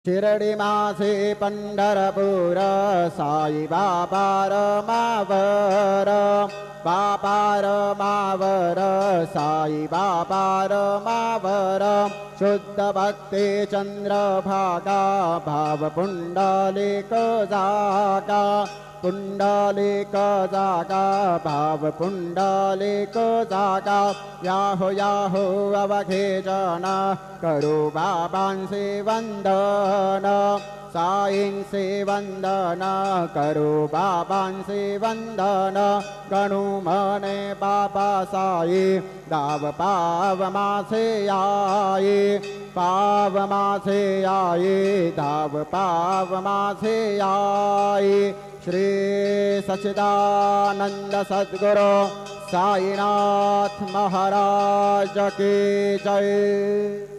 शिरडी मासे पंढरपूर साई बापार मावर बापार मावर साई बापार मावर शुद्ध भक्ती चंद्रभागा भाव पुंडलिक जागा पुंडलिक जागा भाव पुंडलिक जागा याहो याहो अवघे जन करो बाबांचे वंदन साईंचे वंदन करो बाबांचे वंदन गणू मने बाबा साई दाव पाव मासे आई पाव मासे आई धाव पाव मासे आई श्री सच्चिदानंद सद्गुरु साईनाथ महाराज की जय।